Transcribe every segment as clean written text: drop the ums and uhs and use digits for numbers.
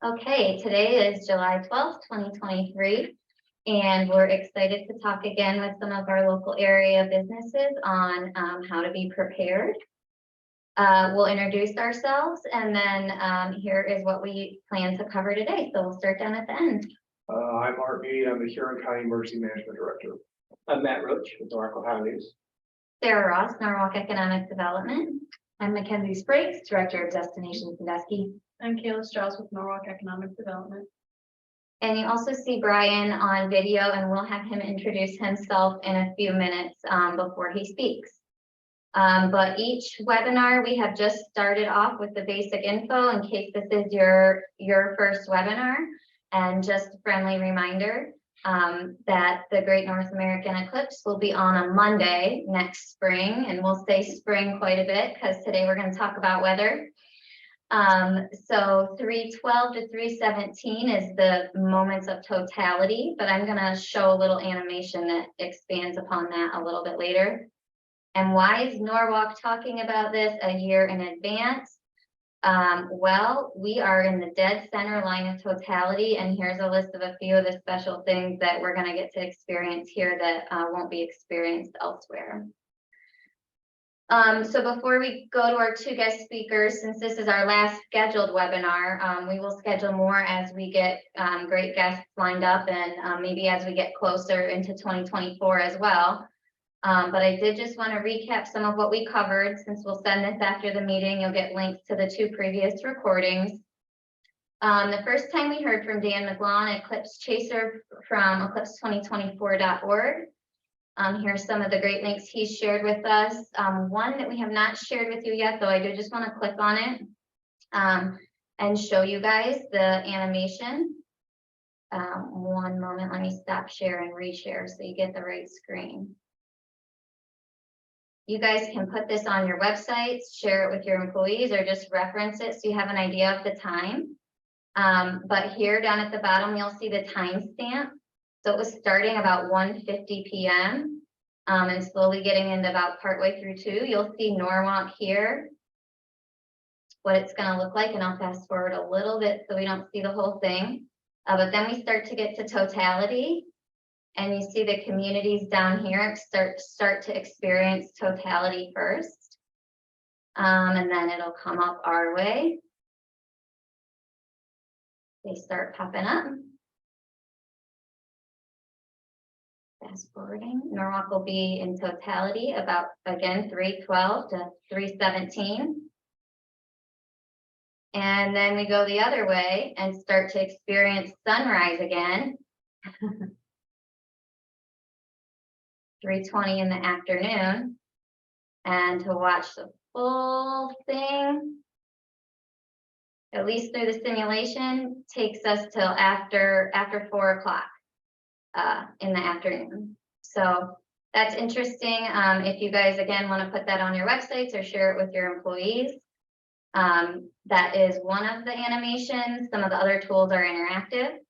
Okay, today is July 12th, 2023, and we're excited to talk again with some of our local area businesses on how to be prepared. We'll introduce ourselves, and then here is what we plan to cover today. So we'll start down at the end. I'm Art Mead. I'm the Huron County Emergency Management Director. I'm Matt Roach with Norwalk, Ohio News. Sarah Ross, Norwalk Economic Development. I'm Mackenzie Spriggs, Director of Destination Sandusky. I'm Kayla Strauss with Norwalk Economic Development. And you also see Brian on video, and we'll have him introduce himself in a few minutes before he speaks. But each webinar, we have just started off with the basic info in case this is your first webinar. And just a friendly reminder that the Great North American Eclipse will be on a Monday next spring, and we'll say spring quite a bit because today we're going to talk about weather. So 312 to 317 is the moments of totality, but I'm going to show a little animation that expands upon that a little bit later. And why is Norwalk talking about this a year in advance? Well, we are in the dead center line of totality, and here's a list of a few of the special things that we're going to get to experience here that won't be experienced elsewhere. So before we go to our two guest speakers, since this is our last scheduled webinar, we will schedule more as we get great guests lined up, and maybe as we get closer into 2024 as well. But I did just want to recap some of what we covered. Since we'll send this after the meeting, you'll get links to the two previous recordings. The first time we heard from Dan McLawn, Eclipse Chaser from eclipse2024.org. Here's some of the great links he shared with us. One that we have not shared with you yet, though I do just want to click on it and show you guys the animation. One moment, let me stop share and reshare so you get the right screen. You guys can put this on your websites, share it with your employees, or just reference it so you have an idea of the time. But here down at the bottom, you'll see the timestamp. So it was starting about 1:50 p.m. And slowly getting into about partway through 2. You'll see Norwalk here, what it's going to look like. And I'll fast forward a little bit so we don't see the whole thing. But then we start to get to totality. And you see the communities down here start to experience totality first. And then it'll come up our way. They start popping up. Fast forwarding, Norwalk will be in totality about, again, 312 to 317. And then we go the other way and start to experience sunrise again. 3:20 in the afternoon. And to watch the full thing, at least through the simulation, takes us till after 4 o'clock. In the afternoon. So that's interesting. If you guys again want to put that on your websites or share it with your employees, that is one of the animations. Some of the other tools are interactive.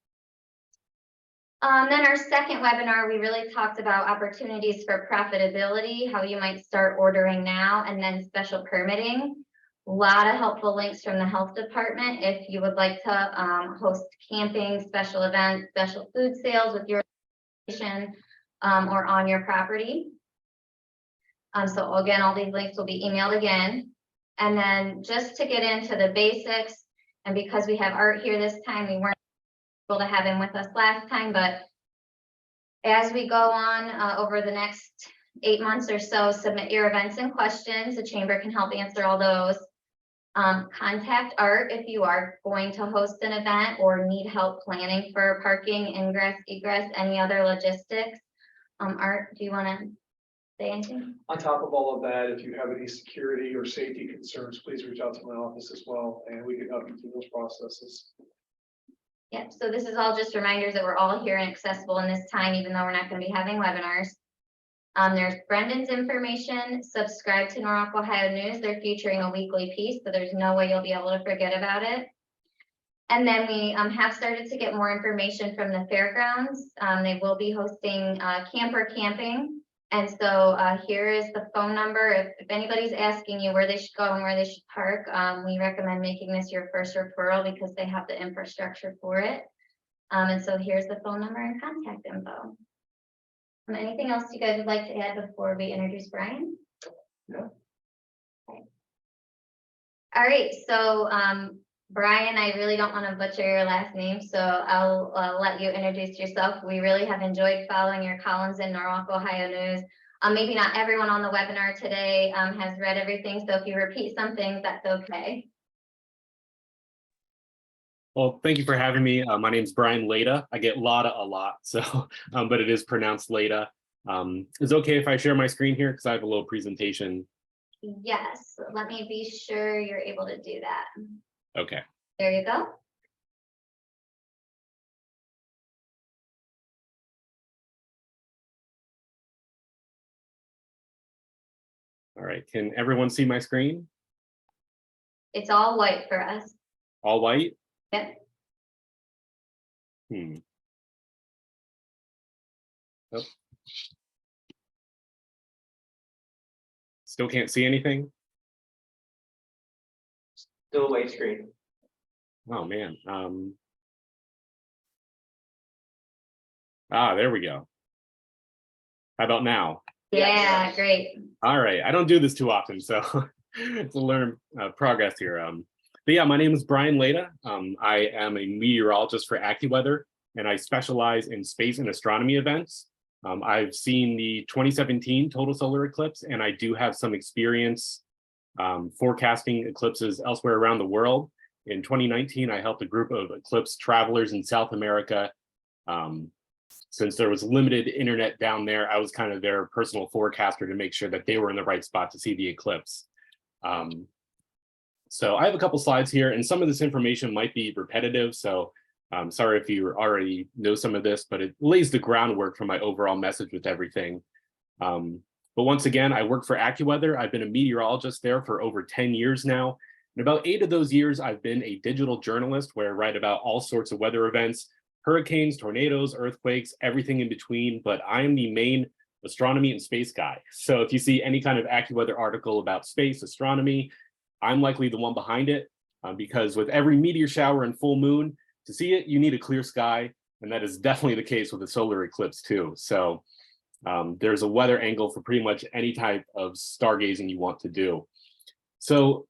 Then our second webinar, we really talked about opportunities for profitability, how you might start ordering now, and then special permitting. A lot of helpful links from the health department if you would like to host camping, special events, special food sales with your or on your property. So again, all these links will be emailed again. And then just to get into the basics, and because we have Art here this time, we weren't able to have him with us last time, but as we go on over the next 8 months or so, submit your events and questions. The chamber can help answer all those. Contact Art if you are going to host an event or need help planning for parking, ingress, egress, any other logistics. Art, do you want to say anything? On top of all of that, if you have any security or safety concerns, please reach out to my office as well, and we can help you through those processes. Yep, so this is all just reminders that we're all here and accessible in this time, even though we're not going to be having webinars. There's Brendan's information. Subscribe to Norwalk, Ohio News. They're featuring a weekly piece, so there's no way you'll be able to forget about it. And then we have started to get more information from the fairgrounds. They will be hosting camper camping And so here is the phone number. If anybody's asking you where they should go and where they should park, we recommend making this your first referral because they have the infrastructure for it. And so here's the phone number and contact info. Anything else you guys would like to add before we introduce Brian? No. Okay. All right, so Brian, I really don't want to butcher your last name, so I'll let you introduce yourself. We really have enjoyed following your columns in Norwalk, Ohio News. Maybe not everyone on the webinar today has read everything, so if you repeat some things, that's okay. Well, thank you for having me. My name is Brian Leda. I get Lada a lot, so but it is pronounced Leda. Is it okay if I share my screen here because I have a little presentation? Yes, let me be sure you're able to do that. Okay. There you go. All right. Can everyone see my screen? It's all white for us. All white? Yep. Oh. Still can't see anything? Still a white screen. Oh man. There we go. How about now? Yeah, great. All right. I don't do this too often, so it's a learn progress here. But yeah, my name is Brian Leda. I am a meteorologist for AccuWeather, and I specialize in space and astronomy events. I've seen the 2017 total solar eclipse, and I do have some experience forecasting eclipses elsewhere around the world. In 2019, I helped a group of eclipse travelers in South America. Since there was limited internet down there, I was kind of their personal forecaster to make sure that they were in the right spot to see the eclipse. So I have a couple slides here, and some of this information might be repetitive, so I'm sorry if you already know some of this, but it lays the groundwork for my overall message with everything. But once again, I work for AccuWeather. I've been a meteorologist there for over 10 years now. In about 8 of those years, I've been a digital journalist where I write about all sorts of weather events, hurricanes, tornadoes, earthquakes, everything in between, but I am the main astronomy and space guy. So if you see any kind of AccuWeather article about space, astronomy, I'm likely the one behind it because with every meteor shower and full moon, to see it, you need a clear sky, and that is definitely the case with a solar eclipse too. So there's a weather angle for pretty much any type of stargazing you want to do. So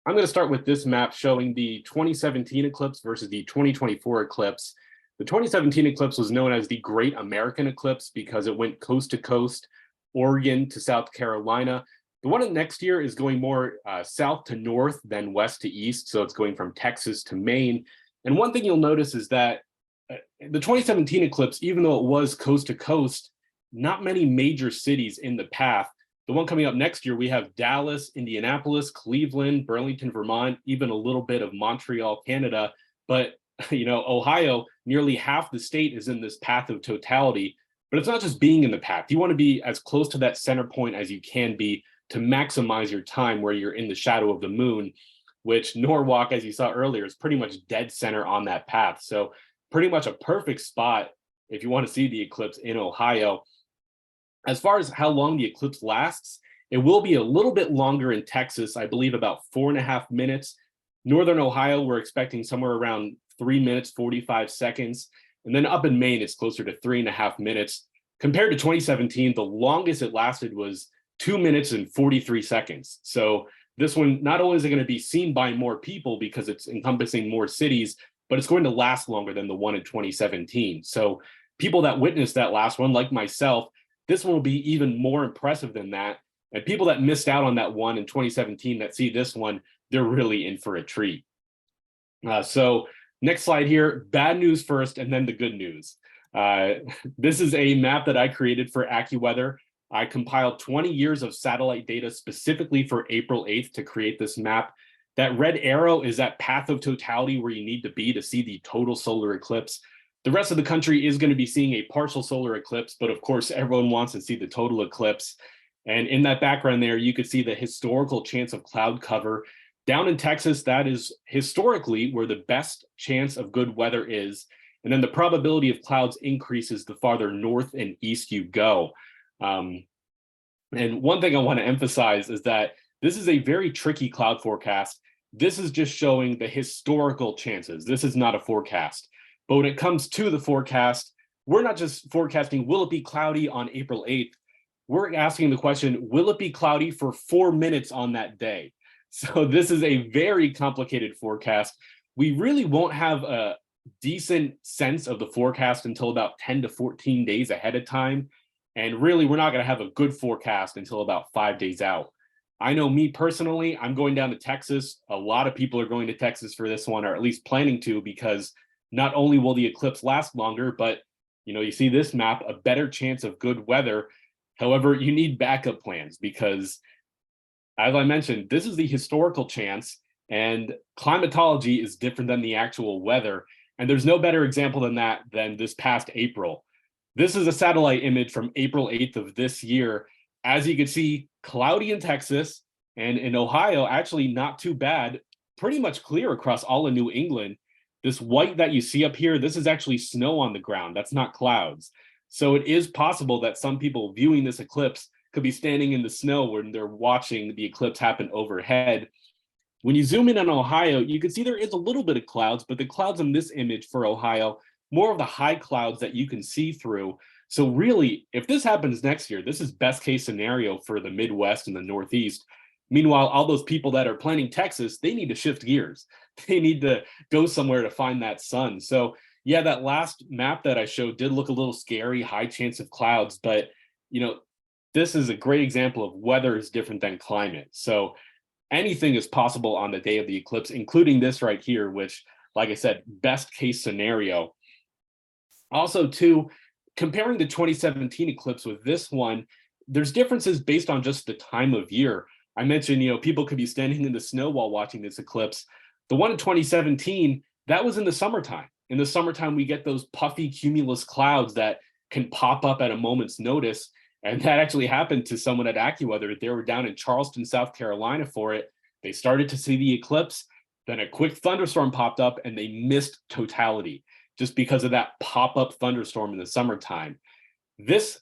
I'm going to start with this map showing the 2017 eclipse versus the 2024 eclipse. The 2017 eclipse was known as the Great American Eclipse because it went coast to coast, Oregon to South Carolina. The one next year is going more south to north than west to east, so it's going from Texas to Maine. And one thing you'll notice is that the 2017 eclipse, even though it was coast to coast, not many major cities in the path. The one coming up next year, we have Dallas, Indianapolis, Cleveland, Burlington, Vermont, even a little bit of Montreal, Canada. But you know, Ohio, nearly half the state is in this path of totality. But it's not just being in the path. You want to be as close to that center point as you can be to maximize your time where you're in the shadow of the moon, which Norwalk, as you saw earlier, is pretty much dead center on that path. So pretty much a perfect spot if you want to see the eclipse in Ohio. As far as how long the eclipse lasts, it will be a little bit longer in Texas, I believe about 4.5 minutes. Northern Ohio, we're expecting somewhere around 3 minutes, 45 seconds. And then up in Maine, it's closer to 3.5 minutes. Compared to 2017, the longest it lasted was 2 minutes and 43 seconds. So this one, not only is it going to be seen by more people because it's encompassing more cities, but it's going to last longer than the one in 2017. So people that witnessed that last one, like myself, this one will be even more impressive than that. And people that missed out on that one in 2017 that see this one, they're really in for a treat. So next slide here, bad news first, and then the good news. This is a map that I created for AccuWeather. I compiled 20 years of satellite data specifically for April 8th to create this map. That red arrow is that path of totality where you need to be to see the total solar eclipse. The rest of the country is going to be seeing a partial solar eclipse, but of course, everyone wants to see the total eclipse. And in that background there, you could see the historical chance of cloud cover. Down in Texas, that is historically where the best chance of good weather is. And then the probability of clouds increases the farther north and east you go. And one thing I want to emphasize is that this is a very tricky cloud forecast. This is just showing the historical chances. This is not a forecast. But when it comes to the forecast, we're not just forecasting, will it be cloudy on April 8th? We're asking the question, will it be cloudy for 4 minutes on that day? So this is a very complicated forecast. We really won't have a decent sense of the forecast until about 10 to 14 days ahead of time. And really, we're not going to have a good forecast until about 5 days out. I know me personally, I'm going down to Texas. A lot of people are going to Texas for this one, or at least planning to, because not only will the eclipse last longer, but you see this map, a better chance of good weather. However, you need backup plans because, as I mentioned, this is the historical chance, and climatology is different than the actual weather. And there's no better example than that than this past April. This is a satellite image from April 8th of this year. As you can see, cloudy in Texas, and in Ohio, actually not too bad, pretty much clear across all of New England. This white that you see up here, this is actually snow on the ground. That's not clouds. So it is possible that some people viewing this eclipse could be standing in the snow when they're watching the eclipse happen overhead. When you zoom in on Ohio, you can see there is a little bit of clouds, but the clouds in this image for Ohio, more of the high clouds that you can see through. So really, if this happens next year, this is best case scenario for the Midwest and the Northeast. Meanwhile, all those people that are planning Texas, they need to shift gears. They need to go somewhere to find that sun. So yeah, that last map that I showed did look a little scary, high chance of clouds, but this is a great example of weather is different than climate. So anything is possible on the day of the eclipse, including this right here, which, like I said, best case scenario. Also, too, comparing the 2017 eclipse with this one, there's differences based on just the time of year. I mentioned, people could be standing in the snow while watching this eclipse. The one in 2017, that was in the summertime. In the summertime, we get those puffy cumulus clouds that can pop up at a moment's notice. And that actually happened to someone at AccuWeather. They were down in Charleston, South Carolina for it. They started to see the eclipse. Then a quick thunderstorm popped up and they missed totality just because of that pop-up thunderstorm in the summertime.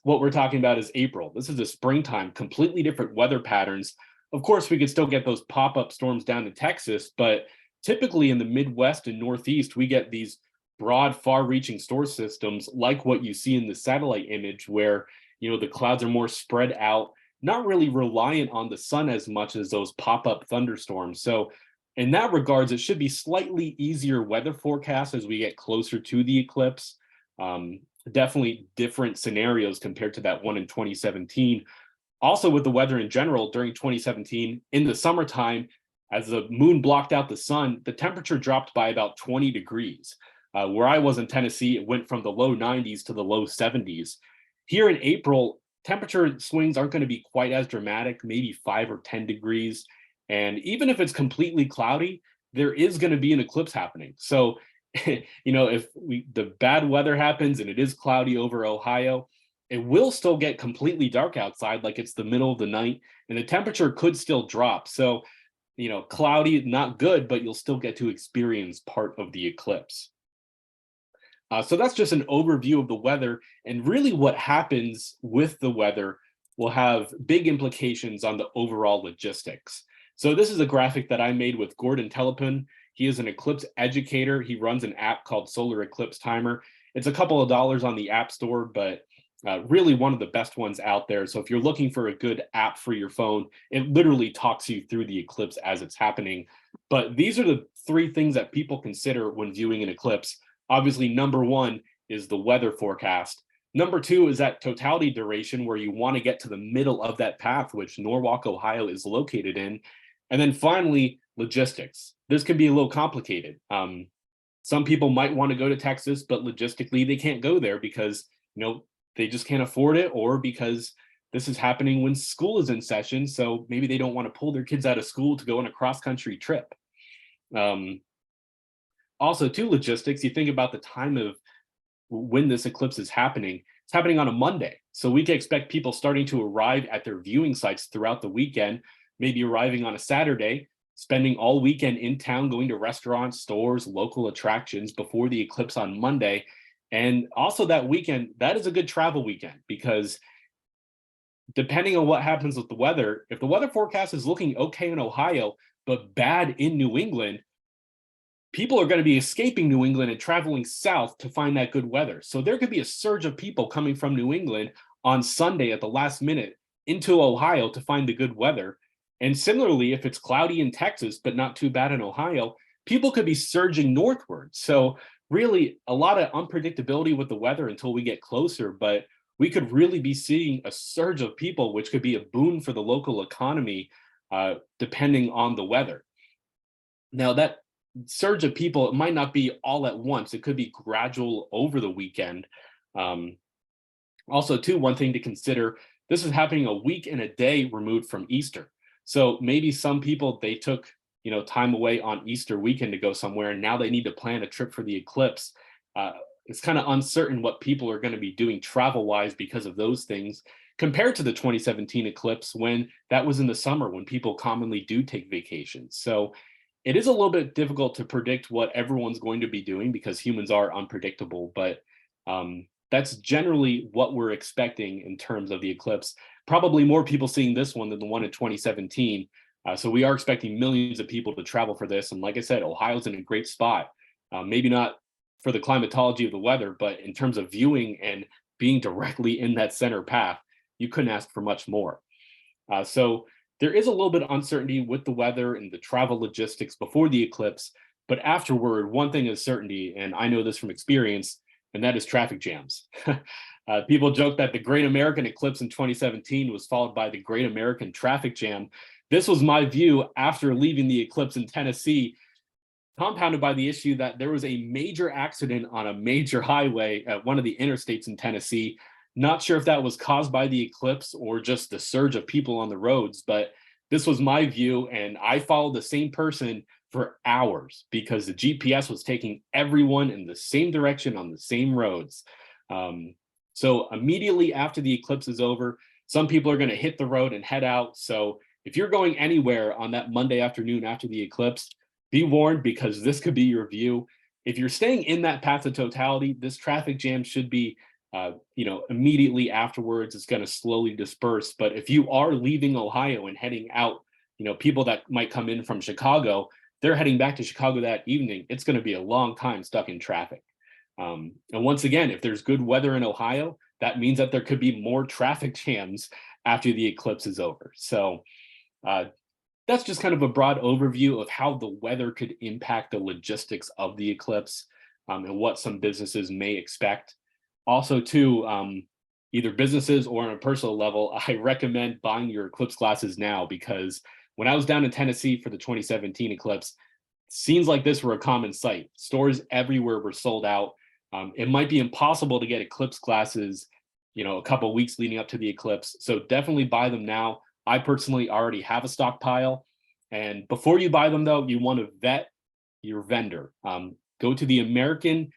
What we're talking about is April. This is a springtime, completely different weather patterns. Of course, we could still get those pop-up storms down to Texas, but typically in the Midwest and Northeast, we get these broad, far-reaching storm systems like what you see in the satellite image where, the clouds are more spread out, not really reliant on the sun as much as those pop-up thunderstorms. So in that regards, it should be slightly easier weather forecasts as we get closer to the eclipse. Definitely different scenarios compared to that one in 2017. Also with the weather in general during 2017, in the summertime, as the moon blocked out the sun, the temperature dropped by about 20 degrees. Where I was in Tennessee, it went from the low 90s to the low 70s. Here in April, temperature swings aren't going to be quite as dramatic, maybe 5 or 10 degrees. And even if it's completely cloudy, there is going to be an eclipse happening. So, if the bad weather happens and it is cloudy over Ohio, it will still get completely dark outside, like it's the middle of the night, and the temperature could still drop. So, cloudy, not good, but you'll still get to experience part of the eclipse. So that's just an overview of the weather, and really what happens with the weather will have big implications on the overall logistics. So this is a graphic that I made with Gordon Telepin. He is an eclipse educator. He runs an app called Solar Eclipse Timer. It's a couple of dollars on the App Store, but really one of the best ones out there. So if you're looking for a good app for your phone, it literally talks you through the eclipse as it's happening. But these are the 3 things that people consider when viewing an eclipse. Obviously, number 1 is the weather forecast. Number 2 is that totality duration where you want to get to the middle of that path, which Norwalk, Ohio is located in. And then finally, logistics. This can be a little complicated. Some people might want to go to Texas, but logistically they can't go there because, they just can't afford it, or because this is happening when school is in session. So maybe they don't want to pull their kids out of school to go on a cross-country trip. Also, to logistics, you think about the time of when this eclipse is happening. It's happening on a Monday. So we can expect people starting to arrive at their viewing sites throughout the weekend, maybe arriving on a Saturday, spending all weekend in town, going to restaurants, stores, local attractions before the eclipse on Monday. And also that weekend, that is a good travel weekend because depending on what happens with the weather, if the weather forecast is looking okay in Ohio, but bad in New England, people are going to be escaping New England and traveling south to find that good weather. So there could be a surge of people coming from New England on Sunday at the last minute into Ohio to find the good weather. And similarly, if it's cloudy in Texas, but not too bad in Ohio, people could be surging northward. So really a lot of unpredictability with the weather until we get closer, but we could really be seeing a surge of people, which could be a boon for the local economy, depending on the weather. Now that surge of people, it might not be all at once. It could be gradual over the weekend. Also, too, one thing to consider, this is happening a week and a day removed from Easter. So maybe some people, they took time away on Easter weekend to go somewhere, and now they need to plan a trip for the eclipse. It's kind of uncertain what people are going to be doing travel-wise because of those things, compared to the 2017 eclipse, when that was in the summer, when people commonly do take vacations. So it is a little bit difficult to predict what everyone's going to be doing because humans are unpredictable, but that's generally what we're expecting in terms of the eclipse. Probably more people seeing this one than the one in 2017. So we are expecting millions of people to travel for this. And like I said, Ohio's in a great spot. Maybe not for the climatology of the weather, but in terms of viewing and being directly in that center path, you couldn't ask for much more. So there is a little bit of uncertainty with the weather and the travel logistics before the eclipse, but afterward, one thing is certainty, and I know this from experience, and that is traffic jams. People joke that the Great American Eclipse in 2017 was followed by the Great American Traffic Jam. This was my view after leaving the eclipse in Tennessee, compounded by the issue that there was a major accident on a major highway at one of the interstates in Tennessee. Not sure if that was caused by the eclipse or just the surge of people on the roads, but this was my view, and I followed the same person for hours because the GPS was taking everyone in the same direction on the same roads. So immediately after the eclipse is over, some people are going to hit the road and head out. So if you're going anywhere on that Monday afternoon after the eclipse, be warned because this could be your view. If you're staying in that path of totality, this traffic jam should be immediately afterwards. It's going to slowly disperse. But if you are leaving Ohio and heading out, people that might come in from Chicago, they're heading back to Chicago that evening. It's going to be a long time stuck in traffic. And once again, if there's good weather in Ohio, that means that there could be more traffic jams after the eclipse is over. So that's just kind of a broad overview of how the weather could impact the logistics of the eclipse, and what some businesses may expect. Also, too, either businesses or on a personal level, I recommend buying your eclipse glasses now, because when I was down in Tennessee for the 2017 eclipse, scenes like this were a common sight. Stores everywhere were sold out. It might be impossible to get eclipse glasses, a couple of weeks leading up to the eclipse. So definitely buy them now. I personally already have a stockpile. And before you buy them, though, you want to vet your vendor. Go to the American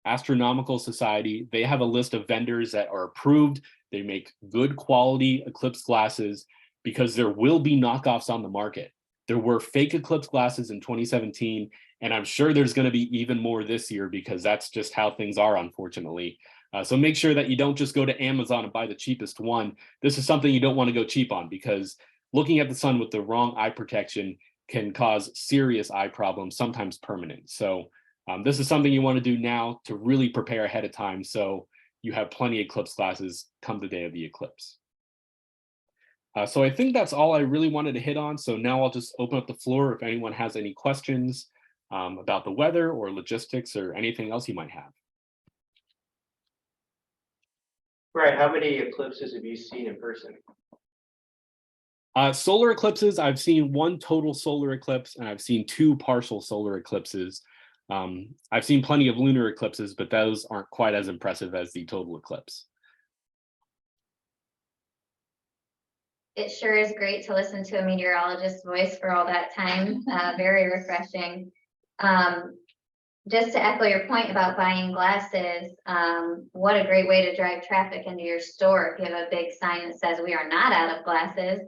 Astronomical Society. They have a list of vendors that are approved. They make good quality eclipse glasses, because there will be knockoffs on the market. There were fake eclipse glasses in 2017, and I'm sure there's going to be even more this year, because that's just how things are, unfortunately. So make sure that you don't just go to Amazon and buy the cheapest one. This is something you don't want to go cheap on, because looking at the sun with the wrong eye protection can cause serious eye problems, sometimes permanent. So this is something you want to do now to really prepare ahead of time, so you have plenty of eclipse glasses come the day of the eclipse. So I think that's all I really wanted to hit on. So now I'll just open up the floor if anyone has any questions about the weather or logistics or anything else you might have. Right, how many eclipses have you seen in person? Solar eclipses, I've seen one total solar eclipse, and I've seen two partial solar eclipses. I've seen plenty of lunar eclipses, but those aren't quite as impressive as the total eclipse. It sure is great to listen to a meteorologist's voice for all that time. Very refreshing. Just to echo your point about buying glasses, what a great way to drive traffic into your store if you have a big sign that says we are not out of glasses.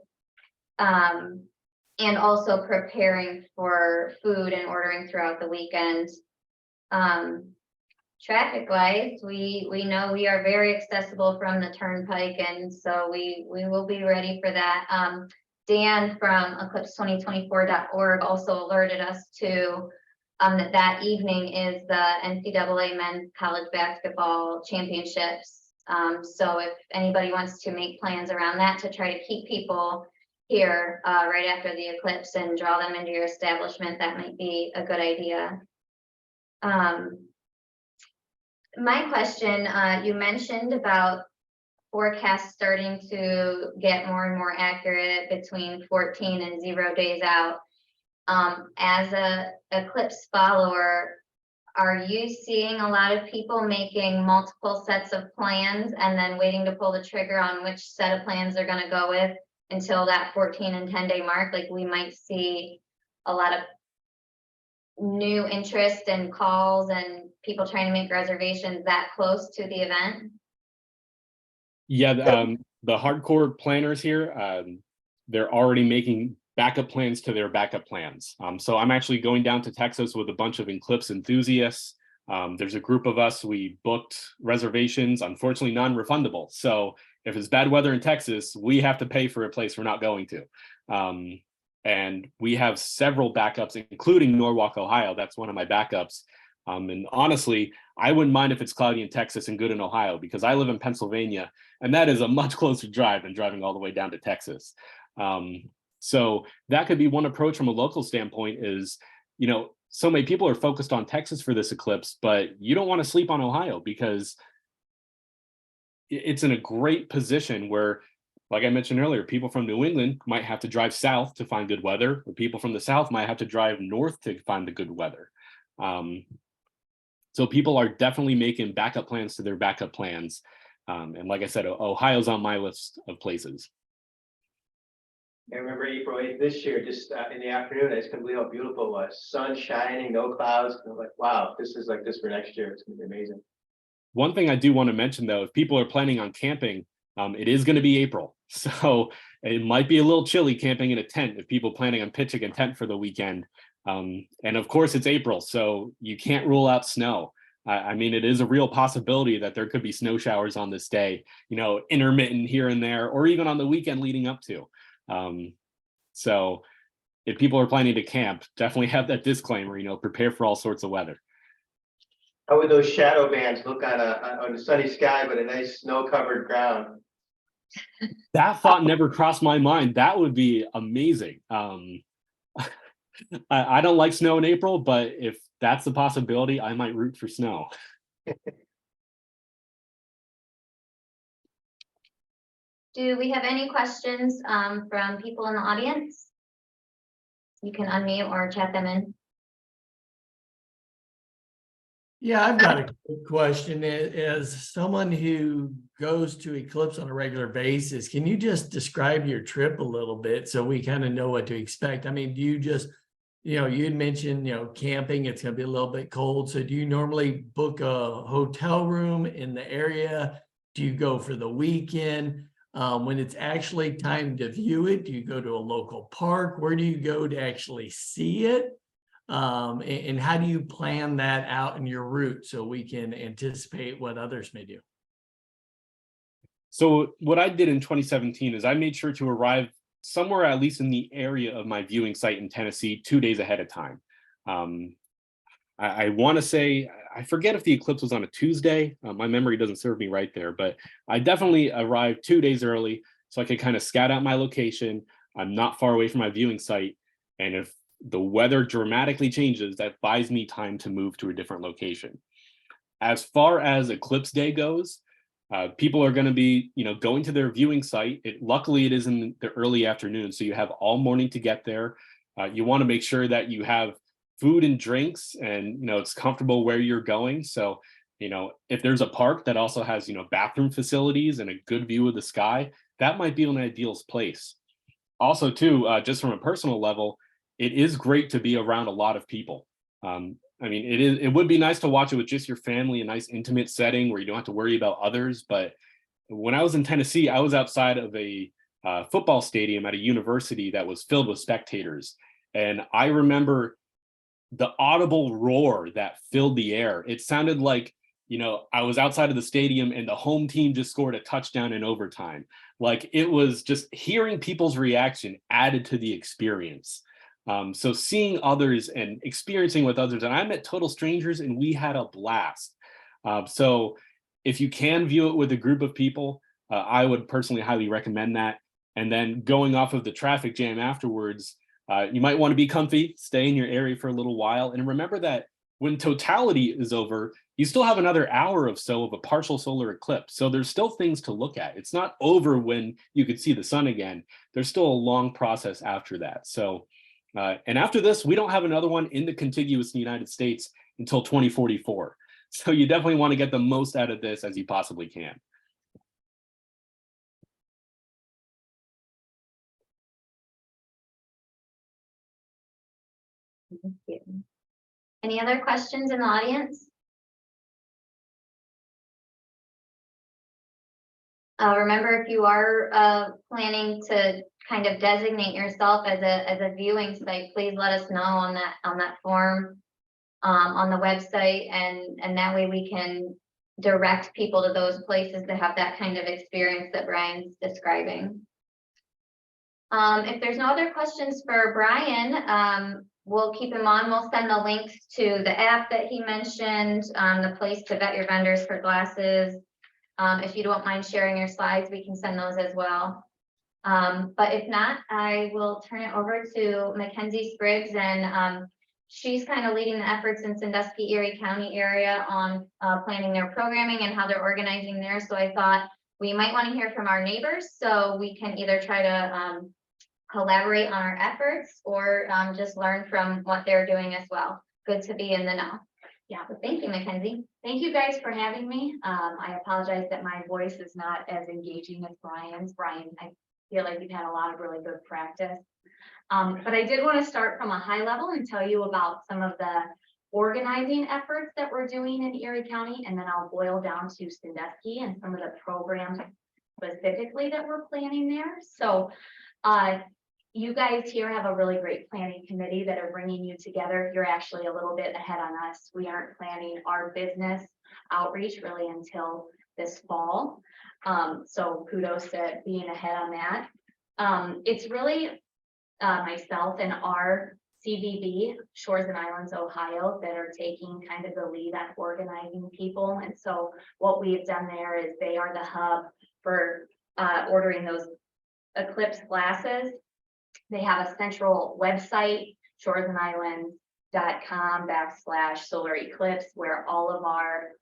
And also preparing for food and ordering throughout the weekend. traffic wise, we know we are very accessible from the turnpike, and so we will be ready for that. Dan from eclipse2024.org also alerted us to that evening is the NCAA men's college basketball championships. So if anybody wants to make plans around that to try to keep people here right after the eclipse and draw them into your establishment, that might be a good idea. My question, you mentioned about forecasts starting to get more and more accurate between 14 and 0 days out. As a Eclipse follower, are you seeing a lot of people making multiple sets of plans and then waiting to pull the trigger on which set of plans they're going to go with until that 14 and 10 day mark? Like we might see a lot of new interest and calls and people trying to make reservations that close to the event? Yeah, the hardcore planners here, they're already making backup plans to their backup plans. So I'm actually going down to Texas with a bunch of Eclipse enthusiasts. There's a group of us, we booked reservations, unfortunately non-refundable. So if it's bad weather in Texas, we have to pay for a place we're not going to. And we have several backups, including Norwalk, Ohio. That's one of my backups. And honestly, I wouldn't mind if it's cloudy in Texas and good in Ohio, because I live in Pennsylvania, and that is a much closer drive than driving all the way down to Texas. So that could be one approach from a local standpoint is, you know, so many people are focused on Texas for this eclipse, but you don't want to sleep on Ohio because it's in a great position where, like I mentioned earlier, people from New England might have to drive south to find good weather, or people from the south might have to drive north to find the good weather. So people are definitely making backup plans to their backup plans. And like I said, Ohio's on my list of places. I remember April 8th this year, just in the afternoon, I just couldn't believe how beautiful it was. Sun shining, no clouds. I'm like, wow, this is like this for next year. It's gonna be amazing. One thing I do want to mention though, if people are planning on camping, it is going to be April. So it might be a little chilly camping in a tent if people planning on pitching a tent for the weekend. And of course it's April, so you can't rule out snow. I mean, it is a real possibility that there could be snow showers on this day, you know, intermittent here and there, or even on the weekend leading up to. So if people are planning to camp, definitely have that disclaimer, you know, prepare for all sorts of weather. How would those shadow bands look on a sunny sky but a nice snow-covered ground? That thought never crossed my mind. That would be amazing. I don't like snow in April, but if that's a possibility, I might root for snow. Do we have any questions from people in the audience? You can unmute or chat them in. Yeah, I've got a quick question. As someone who goes to Eclipse on a regular basis, can you just describe your trip a little bit so we kind of know what to expect? I mean, do you just, you know, you'd mentioned, you know, camping, it's going to be a little bit cold. So do you normally book a hotel room in the area? Do you go for the weekend? When it's actually time to view it, do you go to a local park? Where do you go to actually see it? And how do you plan that out in your route so we can anticipate what others may do? So what I did in 2017 is I made sure to arrive somewhere at least in the area of my viewing site in Tennessee 2 days ahead of time. I want to say, I forget if the eclipse was on a Tuesday. My memory doesn't serve me right there, but I definitely arrived 2 days early so I could kind of scout out my location. I'm not far away from my viewing site. And if the weather dramatically changes, that buys me time to move to a different location. As far as eclipse day goes, people are going to be, you know, going to their viewing site. Luckily, it is in the early afternoon, so you have all morning to get there. You want to make sure that you have food and drinks, and you know it's comfortable where you're going. So, you know, if there's a park that also has, you know, bathroom facilities and a good view of the sky, that might be an ideal place. Also, too, just from a personal level, it is great to be around a lot of people. I mean, it would be nice to watch it with just your family, a nice intimate setting where you don't have to worry about others. But when I was in Tennessee, I was outside of a football stadium at a university that was filled with spectators. And I remember the audible roar that filled the air. It sounded like I was outside of the stadium and the home team just scored a touchdown in overtime. Like, it was just hearing people's reaction added to the experience. So seeing others and experiencing with others, and I met total strangers and we had a blast. So if you can view it with a group of people, I would personally highly recommend that. And then going off of the traffic jam afterwards, you might want to be comfy, stay in your area for a little while. And remember that when totality is over, you still have another hour or so of a partial solar eclipse. So there's still things to look at. It's not over when you could see the sun again. There's still a long process after that. So, and after this, we don't have another one in the contiguous United States until 2044. So you definitely want to get the most out of this as you possibly can. Thank you. Any other questions in the audience? Remember, if you are planning to kind of designate yourself as a viewing site, please let us know on that form on the website, and that way we can direct people to those places that have that kind of experience that Brian's describing. If there's no other questions for Brian, we'll keep him on. We'll send the links to the app that he mentioned, the place to vet your vendors for glasses. If you don't mind sharing your slides, we can send those as well. But if not, I will turn it over to Mackenzie Spriggs, and she's kind of leading the efforts in Sandusky, Erie County area on planning their programming and how they're organizing there. So I thought we might want to hear from our neighbors, so we can either try to collaborate on our efforts or just learn from what they're doing as well. Good to be in the know. Yeah, but thank you, Mackenzie. Thank you guys for having me. I apologize that my voice is not as engaging as Brian's. Brian, I feel like you've had a lot of really good practice. But I did want to start from a high level and tell you about some of the organizing efforts that we're doing in Erie County, and then I'll boil down to Sandusky and some of the programs specifically that we're planning there. So you guys here have a really great planning committee that are bringing you together. You're actually a little bit ahead on us. We aren't planning our business outreach really until this fall. So kudos to being ahead on that. It's really myself and our CVB, Shores and Islands, Ohio, that are taking kind of the lead on organizing people. And so what we've done there is they are the hub for ordering those Eclipse glasses. They have a central website, shoresandislands.com/solar eclipse, where all of our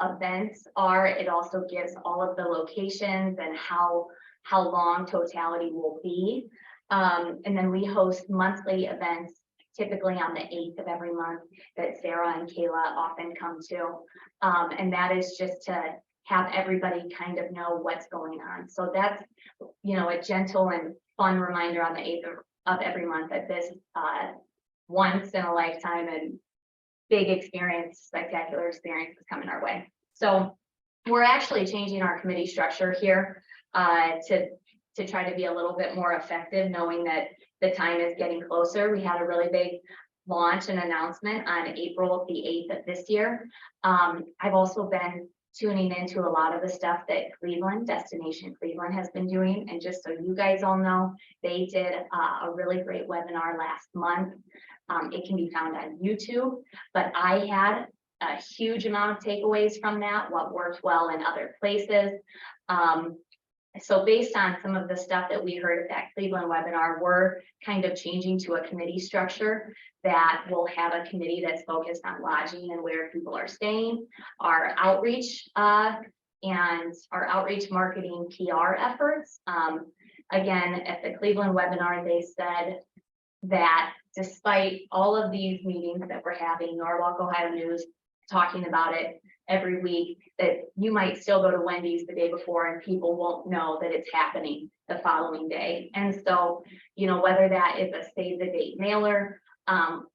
events are. It also gives all of the locations and how long totality will be. And then we host monthly events, typically on the 8th of every month, that Sarah and Kayla often come to. And that is just to have everybody kind of know what's going on. So that's, a gentle and fun reminder on the 8th of every month that this once in a lifetime and big experience, spectacular experience is coming our way. So we're actually changing our committee structure here to try to be a little bit more effective, knowing that the time is getting closer. We had a really big launch and announcement on April the 8th of this year. I've also been tuning into a lot of the stuff that Destination Cleveland has been doing. And just so you guys all know, they did a really great webinar last month. It can be found on YouTube, but I had a huge amount of takeaways from that, what worked well in other places. So based on some of the stuff that we heard at that Cleveland webinar, we're kind of changing to a committee structure that will have a committee that's focused on lodging and where people are staying, our outreach marketing PR efforts. Again, at the Cleveland webinar, they said that despite all of these meetings that we're having, Norwalk, Ohio News, talking about it every week, that you might still go to Wendy's the day before and people won't know that it's happening the following day. And so, whether that is a save the date mailer,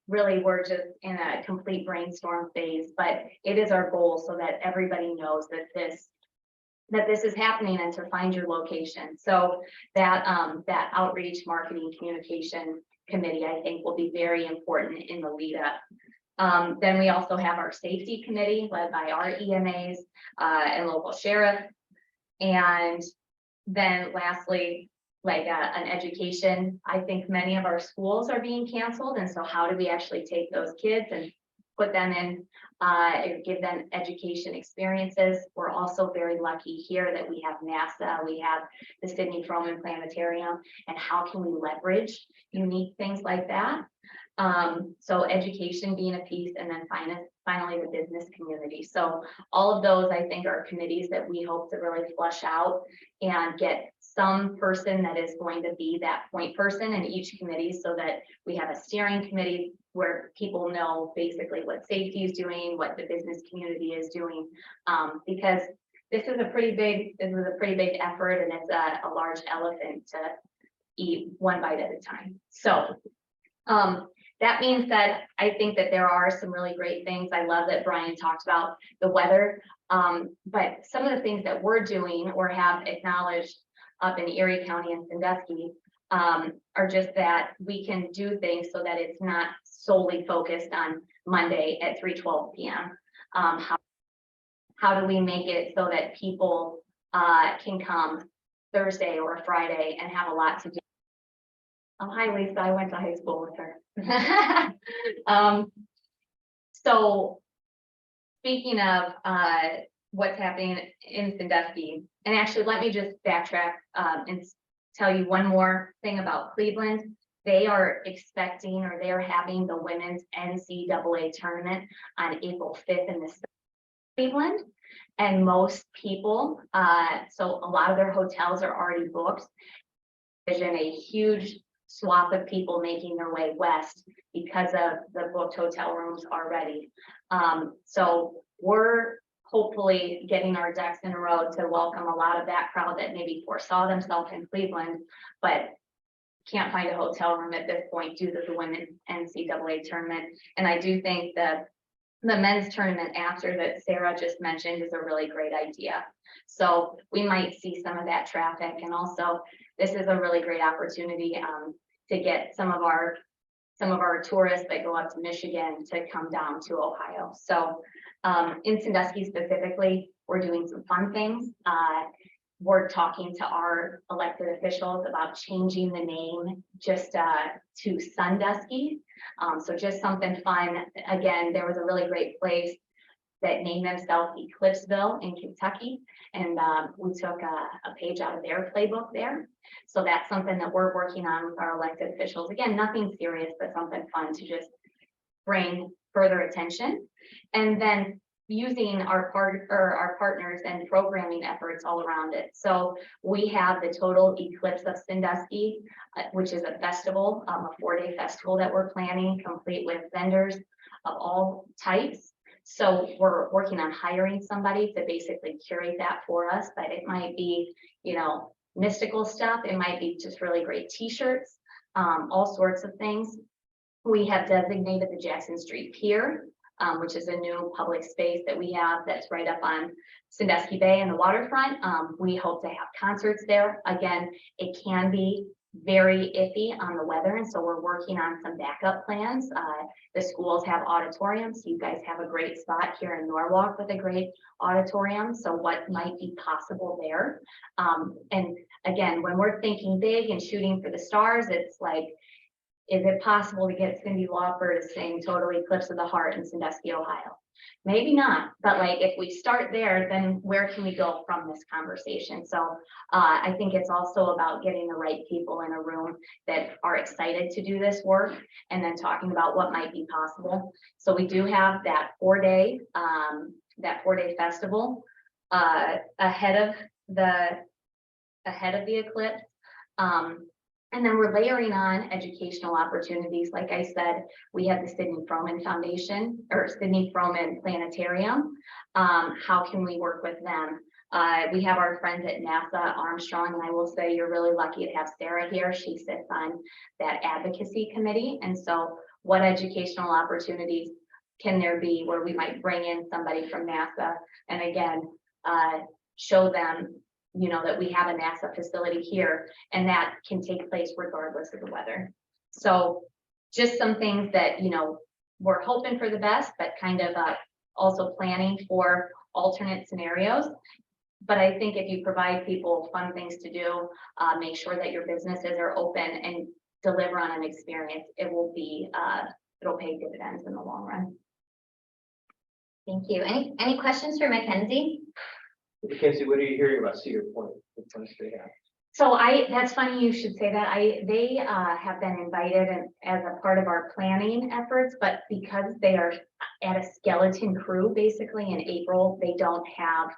really we're just in a complete brainstorm phase, but it is our goal so that everybody knows that this is happening and to find your location. So that outreach marketing communication committee, I think, will be very important in the lead up Then we also have our safety committee led by our EMAs and local sheriff. And then lastly, like an education, I think many of our schools are being canceled. And so how do we actually take those kids and put them in and give them education experiences? We're also very lucky here that we have NASA, we have the Sidney Froman Planetarium, and how can we leverage unique things like that? So education being a piece, and then finally the business community. So all of those, I think, are committees that we hope to really flush out and get some person that is going to be that point person in each committee, so that we have a steering committee where people know basically what safety is doing, what the business community is doing, because this is a pretty big effort, and it's a large elephant to eat one bite at a time. So that being said, I think that there are some really great things. I love that Brian talked about the weather, but some of the things that we're doing or have acknowledged up in Erie County and Sandusky are just that we can do things so that it's not solely focused on Monday at 3:12 p.m. How do we make it so that people can come Thursday or Friday and have a lot to do? Oh, hi, Lisa. I went to high school with her. So speaking of what's happening in Sandusky, and actually let me just backtrack and tell you one more thing about Cleveland. They are expecting, or they are having, the women's NCAA tournament on April 5th in Cleveland. And most people, so a lot of their hotels are already booked. Vision a huge swath of people making their way west because of the booked hotel rooms already. So we're hopefully getting our ducks in a row to welcome a lot of that crowd that maybe foresaw themselves in Cleveland, but can't find a hotel room at this point due to the women's NCAA tournament. And I do think that the men's tournament after that Sarah just mentioned is a really great idea. So we might see some of that traffic, and also this is a really great opportunity to get some of our tourists that go up to Michigan to come down to Ohio. So in Sandusky specifically, we're doing some fun things. We're talking to our elected officials about changing the name just to Sandusky. So just something fun. Again, there was a really great place that named themselves Eclipseville in Kentucky, and we took a page out of their playbook there. So that's something that we're working on with our elected officials. Again, nothing serious, but something fun to just bring further attention. And then using our partners and programming efforts all around it. So we have the total Eclipse of Sandusky, which is a festival, a 4-day festival that we're planning, complete with vendors of all types. So we're working on hiring somebody to basically curate that for us, but it might be, mystical stuff. It might be just really great t-shirts, all sorts of things. We have designated the Jackson Street Pier, which is a new public space that we have that's right up on Sandusky Bay and the waterfront. We hope to have concerts there. Again, it can be very iffy on the weather, and so we're working on some backup plans. The schools have auditoriums. You guys have a great spot here in Norwalk with a great auditorium. So what might be possible there? And again, when we're thinking big and shooting for the stars, it's like, is it possible to get Cindy Lauper to sing Total Eclipse of the Heart in Sandusky, Ohio? Maybe not, but like if we start there, then where can we go from this conversation? So I think it's also about getting the right people in a room that are excited to do this work, and then talking about what might be possible. So we do have that 4-day festival ahead of the eclipse. And then we're layering on educational opportunities. Like I said, we have the Sidney Froman Foundation, or Sidney Froman Planetarium. How can we work with them? We have our friends at NASA Armstrong, and I will say you're really lucky to have Sarah here. She sits on that advocacy committee. And so what educational opportunities can there be where we might bring in somebody from NASA and again, show them that we have a NASA facility here, and that can take place regardless of the weather. So just some things that, we're hoping for the best, but kind of also planning for alternate scenarios. But I think if you provide people fun things to do, make sure that your businesses are open and deliver on an experience, it will be, it'll pay dividends in the long run. Thank you. Any questions for Mackenzie? Mackenzie, what are you hearing about Cedar Point? What plans do they have? So that's funny you should say that. They have been invited and as a part of our planning efforts, but because they are at a skeleton crew basically in April, they don't have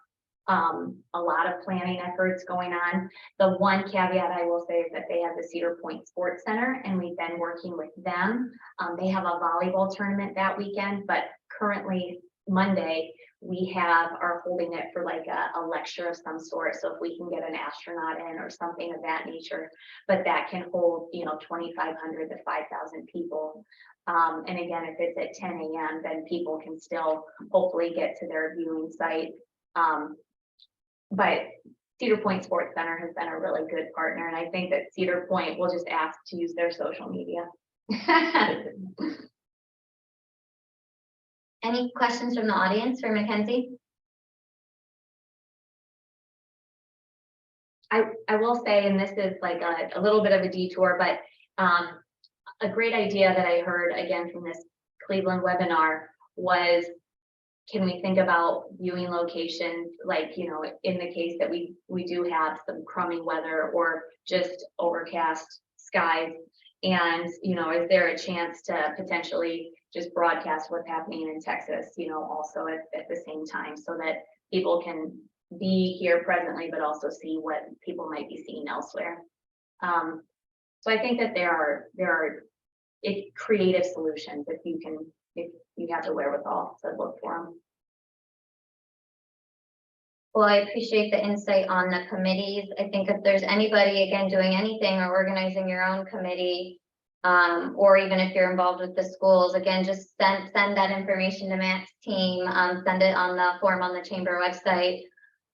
a lot of planning efforts going on. The one caveat I will say is that they have the Cedar Point Sports Center and we've been working with them. They have a volleyball tournament that weekend, but currently Monday, we are holding it for like a lecture of some sort. So if we can get an astronaut in or something of that nature, but that can hold, 2,500 to 5,000 people. And again, if it's at 10 a.m., then people can still hopefully get to their viewing site. But Cedar Point Sports Center has been a really good partner. And I think that Cedar Point will just ask to use their social media. Any questions from the audience for Mackenzie? I will say, and this is like a little bit of a detour, but a great idea that I heard again from this Cleveland webinar was, can we think about viewing locations like, in the case that we do have some crummy weather or just overcast skies, and is there a chance to potentially just broadcast what's happening in Texas, also at the same time, so that people can be here presently, but also see what people might be seeing elsewhere. So I think that there are creative solutions if you have the wherewithal to look for them. Well, I appreciate the insight on the committees. I think if there's anybody, again, doing anything or organizing your own committee, or even if you're involved with the schools, again, just send that information to Matt's team, send it on the form on the chamber website.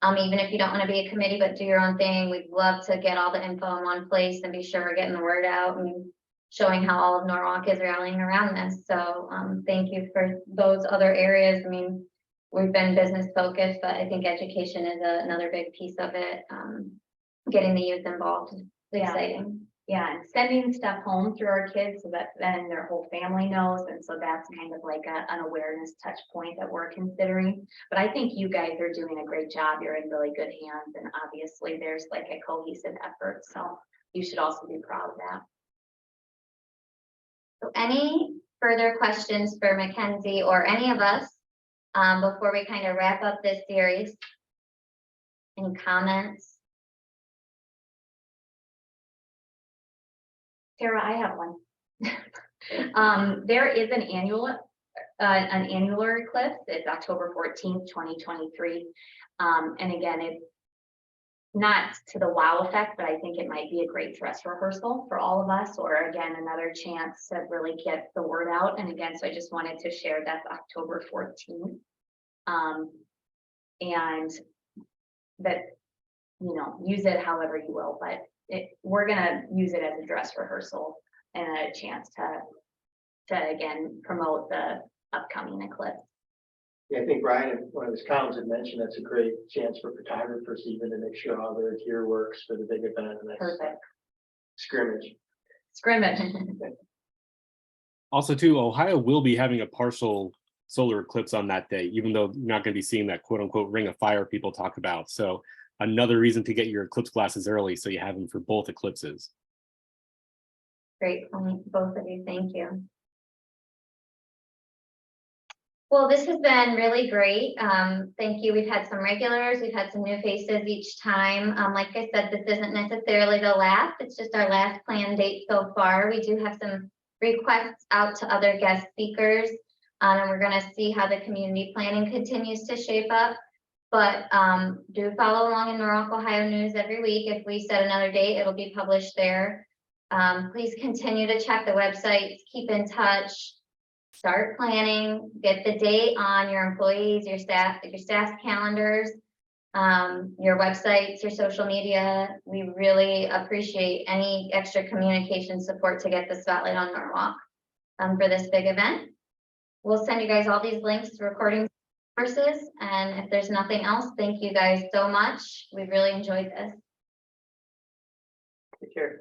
Even if you don't want to be a committee, but do your own thing, we'd love to get all the info in one place and be sure we're getting the word out and showing how all of Norwalk is rallying around this. So thank you for those other areas. I mean, we've been business focused, but I think education is another big piece of it. Getting the youth involved is exciting. Yeah, and sending stuff home through our kids so that then their whole family knows. And so that's kind of like an awareness touch point that we're considering. But I think you guys are doing a great job. You're in really good hands. And obviously there's like a cohesive effort. So you should also be proud of that. So any further questions for Mackenzie or any of us before we kind of wrap up this series? Any comments? Sarah, I have one. There is an annular eclipse. It's October 14th, 2023. And again, it's not to the wow effect, but I think it might be a great dress rehearsal for all of us, or again, another chance to really get the word out. And again, so I just wanted to share that's October 14th. And that, use it however you will, but we're gonna use it as a dress rehearsal and a chance to again promote the upcoming eclipse. Yeah, I think Brian, in one of his comments, had mentioned that's a great chance for photographers even to make sure all their gear works for the big event. And that's Perfect. Scrimmage. Also, too, Ohio will be having a partial solar eclipse on that day, even though you're not going to be seeing that quote unquote ring of fire people talk about. So another reason to get your eclipse glasses early so you have them for both eclipses. Great point, both of you. Thank you. Well, this has been really great. Thank you. We've had some regulars, we've had some new faces each time. Like I said, this isn't necessarily the last, it's just our last planned date so far. We do have some requests out to other guest speakers, and we're going to see how the community planning continues to shape up. But do follow along in Norwalk, Ohio News every week. If we set another date, it'll be published there. Please continue to check the website, keep in touch. Start planning, get the date on your employees, your staff's calendars, your websites, your social media. We really appreciate any extra communication support to get the spotlight on Norwalk for this big event. we'll send you guys all these links to recording sources. And if there's nothing else, thank you guys so much. We really enjoyed this. Take care.